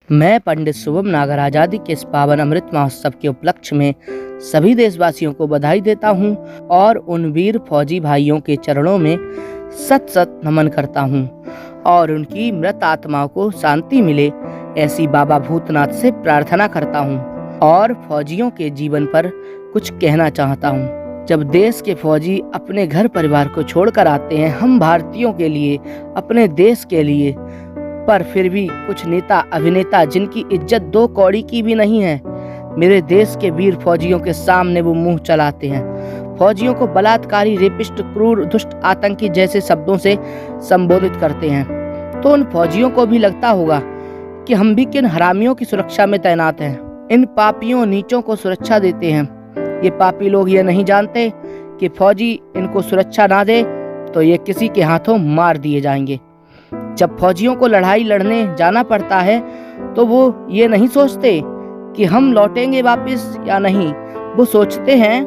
मैं पंडित शुभम नागर आज़ादी के इस पावन अमृत महोत्सव के उपलक्ष्य में सभी देशवासियों को बधाई देता हूं और उन वीर फौजी भाइयों के चरणों में सत सत नमन करता हूं और उनकी मृत आत्माओं को शांति मिले ऐसी बाबा भूतनाथ से प्रार्थना करता हूं और फौजियों के जीवन पर कुछ कहना चाहता हूं। जब देश के फौजी अपने घर परिवार को छोड़कर आते हैं हम भारतीयों के लिए, अपने देश के लिए, पर फिर भी कुछ नेता अभिनेता जिनकी इज्जत दो कौड़ी की भी नहीं है, मेरे देश के वीर फौजियों के सामने वो मुंह चलाते हैं। फौजियों को बलात्कारी, रेपिस्ट, क्रूर, दुष्ट, आतंकी जैसे शब्दों से संबोधित करते हैं। तो उन फौजियों को भी लगता होगा कि हम भी किन हरामियों की सुरक्षा में तैनात हैं। इन पापियों नीचों को सुरक्षा देते हैं। ये पापी लोग ये नहीं जानते कि फौजी इनको सुरक्षा ना दे तो ये किसी के हाथों मार दिए जाएंगे। जब फौजियों को लड़ाई लड़ने जाना पड़ता है तो वो ये नहीं सोचते कि हम लौटेंगे वापस या नहीं। वो सोचते हैं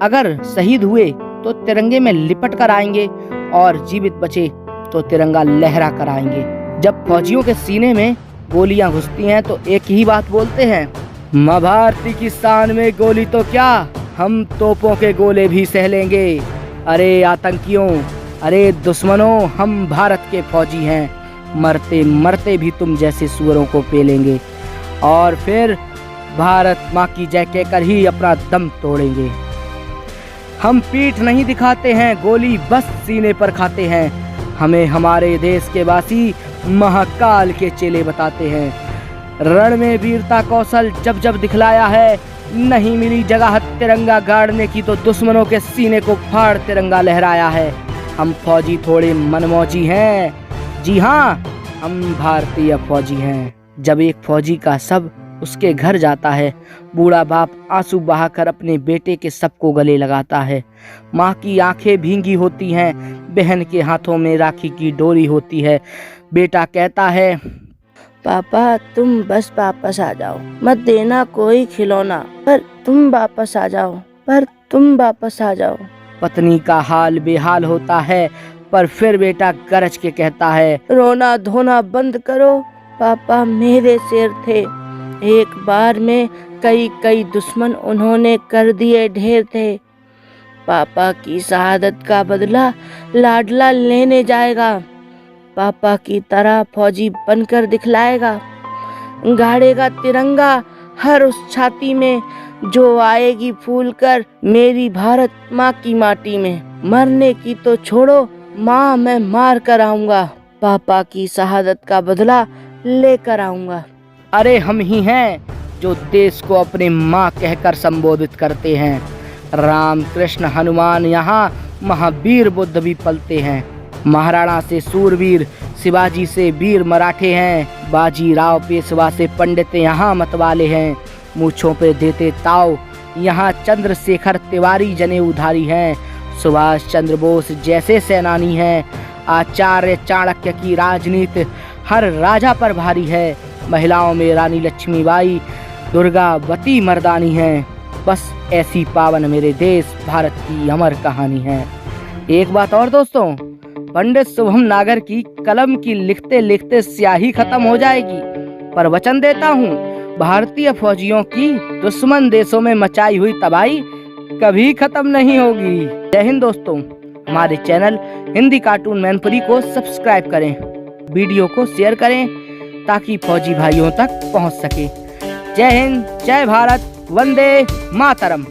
अगर शहीद हुए तो तिरंगे में लिपट कर आएंगे और जीवित बचे तो तिरंगा लहरा कर आएंगे। जब फौजियों के सीने में गोलियां घुसती हैं तो एक ही बात बोलते हैं, माँ भारती की शान में गोली तो क्या, हम तोपों के गोले भी सह लेंगे। अरे आतंकियों, अरे दुश्मनों, हम भारत के फौजी हैं, मरते मरते भी तुम जैसे सुअरों को पेलेंगे और फिर भारत माँ की जय कहकर ही अपना दम तोड़ेंगे। हम पीठ नहीं दिखाते हैं, गोली बस सीने पर खाते हैं। हमें हमारे देश के वासी महाकाल के चेले बताते हैं। रण में वीरता कौशल जब जब दिखलाया है, नहीं मिली जगह तिरंगा गाड़ने की तो दुश्मनों के सीने को फाड़ तिरंगा लहराया है। हम फौजी थोड़े मनमौजी हैं, जी हाँ, हम भारतीय फौजी हैं। जब एक फौजी का शव उसके घर जाता है, बूढ़ा बाप आंसू बहाकर अपने बेटे के शव को गले लगाता है। माँ की आंखें भींगी होती हैं, बहन के हाथों में राखी की डोरी होती है। बेटा कहता है, पापा तुम बस वापस आ जाओ, मत देना कोई खिलौना, पर तुम वापस आ जाओ, पर तुम वापस आ जाओ। पत्नी का हाल बेहाल होता है, पर फिर बेटा गरज के कहता है, रोना धोना बंद करो, पापा मेरे शेर थे, एक बार में कई कई दुश्मन उन्होंने कर दिए ढेर थे। पापा की शहादत का बदला लाडला लेने जाएगा, पापा की तरह फौजी बनकर दिखलाएगा, गाड़ेगा तिरंगा हर उस छाती में जो आएगी फूल कर मेरी भारत माँ की माटी में। मरने की तो छोड़ो माँ, मैं मार कर आऊंगा, पापा की शहादत का बदला लेकर आऊंगा। अरे हम ही हैं जो देश को अपने माँ कहकर संबोधित करते हैं। राम कृष्ण हनुमान यहाँ महावीर बुद्ध भी पलते हैं। महाराणा से सूरवीर, शिवाजी से वीर मराठे हैं। बाजी राव पेशवा से पंडित यहाँ मतवाले हैं। मूछों पे देते ताव यहाँ चंद्रशेखर तिवारी जनेऊधारी हैं। सुभाष चंद्र बोस जैसे सेनानी हैं। आचार्य चाणक्य की राजनीति हर राजा पर भारी है। महिलाओं में रानी लक्ष्मीबाई, दुर्गावती मर्दानी हैं। बस ऐसी पावन मेरे देश भारत की अमर कहानी है। एक बात और दोस्तों, पंडित शुभम नागर की कलम की लिखते लिखते स्याही खत्म हो जाएगी, पर वचन देता हूँ भारतीय फौजियों की दुश्मन देशों में मचाई हुई तबाही कभी खत्म नहीं होगी। जय हिंद दोस्तों। हमारे चैनल हिंदी कार्टून मैनपुरी को सब्सक्राइब करें, वीडियो को शेयर करें ताकि फौजी भाइयों तक पहुंच सके। जय हिंद, जय भारत, वंदे मातरम।